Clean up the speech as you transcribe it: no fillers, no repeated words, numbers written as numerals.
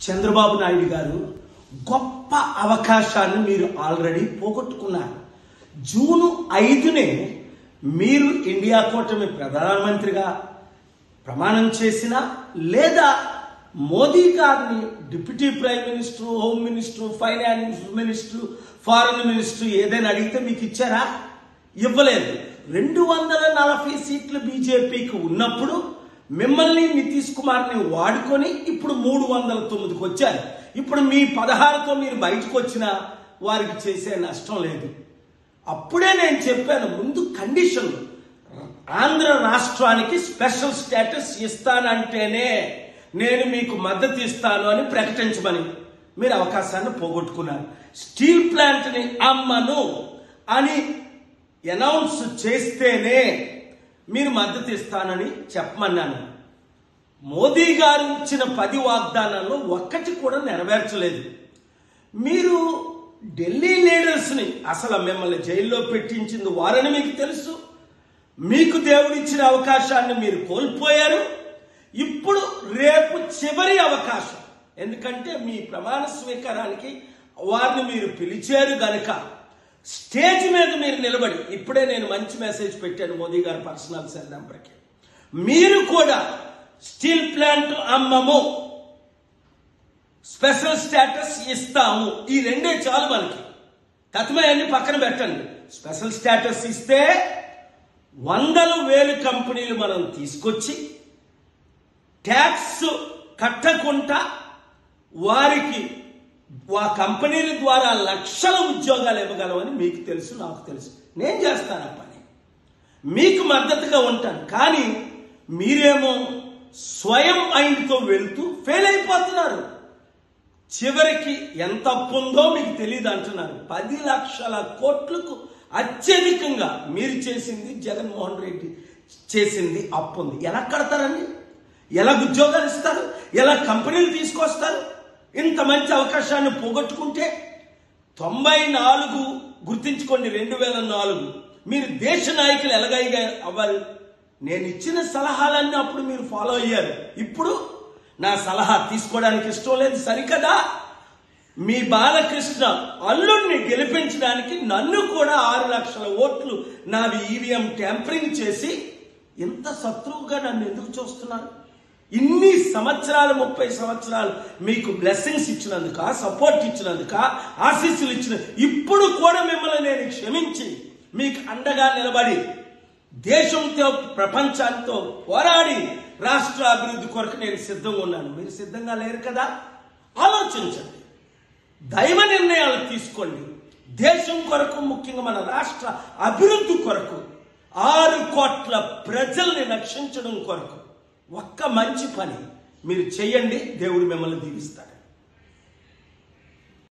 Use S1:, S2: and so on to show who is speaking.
S1: చంద్రబాబు నాయుడు గారు గొప్ప అవకాశాన్ని మీరు ఆల్రెడీ పోగొట్టుకున్నారు. జూన్ 5నే మీరు ఇండియా కూటమి ప్రధానమంత్రిగా ప్రమాణం చేసినా లేదా మోదీ గారిని deputy prime minister, home minister, finance minister, foreign minister ఏదైనా అడిగితే మీకు ఇచ్చారా? ఇవ్వలేదు. 240 సీట్లు బీజేపీకి ఉన్నప్పుడు మిమ్మల్ని నితీష్ కుమార్ని వాడుకొని ఇప్పుడు 309కి వచ్చారు. ఇప్పుడు మీ 16తో మీరు బయటకు వచ్చినా వారికి చేసే నష్టం లేదు. అప్పుడే నేను చెప్పాను, ముందు కండిషన్ ఆంధ్ర రాష్ట్రానికి స్పెషల్ స్టేటస్ ఇస్తానంటేనే నేను మీకు మద్దతు ఇస్తాను అని ప్రకటించమని. మీరు అవకాశాన్ని పోగొట్టుకున్నారు. స్టీల్ ప్లాంట్ని అమ్మను అని అనౌన్స్ చేస్తేనే మీరు మద్దతు ఇస్తానని చెప్పమన్నాను. మోదీ గారు ఇచ్చిన 10 వాగ్దానాల్లో ఒక్కటి కూడా నెరవేర్చలేదు. మీరు ఢిల్లీ లీడర్స్ని అసలు మిమ్మల్ని జైల్లో పెట్టించింది వారని మీకు తెలుసు. మీకు దేవుడిచ్చిన అవకాశాన్ని మీరు కోల్పోయారు. ఇప్పుడు రేపు చివరి అవకాశం, ఎందుకంటే మీ ప్రమాణ స్వీకారానికి వారిని మీరు పిలిచారు గనక స్టేజ్ మీద మీరు నిలబడి, ఇప్పుడే నేను మంచి మెసేజ్ పెట్టాను మోదీ గారి పర్సనల్ సెల్ నెంబర్కి, మీరు కూడా స్టీల్ ప్లాంట్ అమ్మము, స్పెషల్ స్టేటస్ ఇస్తాము, ఈ రెండే చాలు మనకి. తత్మయాన్ని పక్కన పెట్టండి. స్పెషల్ స్టేటస్ ఇస్తే 100,000 కంపెనీలు మనం తీసుకొచ్చి ట్యాక్స్ కట్టకుండా వారికి ఆ కంపెనీల ద్వారా లక్షల ఉద్యోగాలు ఇవ్వగలమని మీకు తెలుసు, నాకు తెలుసు. నేను చేస్తాను ఆ పని, మీకు మద్దతుగా ఉంటాను. కానీ మీరేమో స్వయం మైండ్తో వెళ్తూ ఫెయిల్ అయిపోతున్నారు. చివరికి ఎంత అప్పు ఉందో మీకు తెలియదు అంటున్నారు. 10 లక్షల కోట్లకు అత్యధికంగా మీరు చేసింది, జగన్మోహన్ రెడ్డి చేసింది అప్పు ఉంది. ఎలా కడతారండి? ఎలా ఉద్యోగాలు ఇస్తారు? ఎలా కంపెనీలు తీసుకొస్తారు? ఇంత మంచి అవకాశాన్ని పోగొట్టుకుంటే 94 గుర్తించుకోండి, 2004 మీరు దేశ నాయకులు ఎలాగైగా అవ్వాలి. నేను ఇచ్చిన సలహాలన్నీ అప్పుడు మీరు ఫాలో అయ్యారు. ఇప్పుడు నా సలహా తీసుకోవడానికి ఇష్టం లేదు సరికదా? మీ బాలకృష్ణ అల్లుడిని గెలిపించడానికి నన్ను కూడా 6 లక్షల ఓట్లు నావి ఈవీఎం ట్యాంపరింగ్ చేసి ఇంత శత్రువుగా నన్ను ఎందుకు చూస్తున్నారు? ఇన్ని సంవత్సరాలు, 30 సంవత్సరాలు మీకు బ్లెస్సింగ్స్ ఇచ్చినందుక, సపోర్ట్ ఇచ్చినందుక, ఆశీస్సులు ఇచ్చిన, ఇప్పుడు కూడా మిమ్మల్ని నేను క్షమించి మీకు అండగా నిలబడి దేశంతో ప్రపంచాంతో పోరాడి రాష్ట్ర అభివృద్ధి కొరకు నేను సిద్ధంగా ఉన్నాను. మీరు సిద్ధంగా లేరు కదా? ఆలోచించండి, దైవ నిర్ణయాలు తీసుకోండి. దేశం కొరకు, ముఖ్యంగా మన రాష్ట్ర అభివృద్ధి కొరకు, 6 కోట్ల ప్రజల్ని రక్షించడం కొరకు ఒక్క మంచి పని మీరు చేయండి. దేవుడు మిమ్మల్ని దీవిస్తాడు.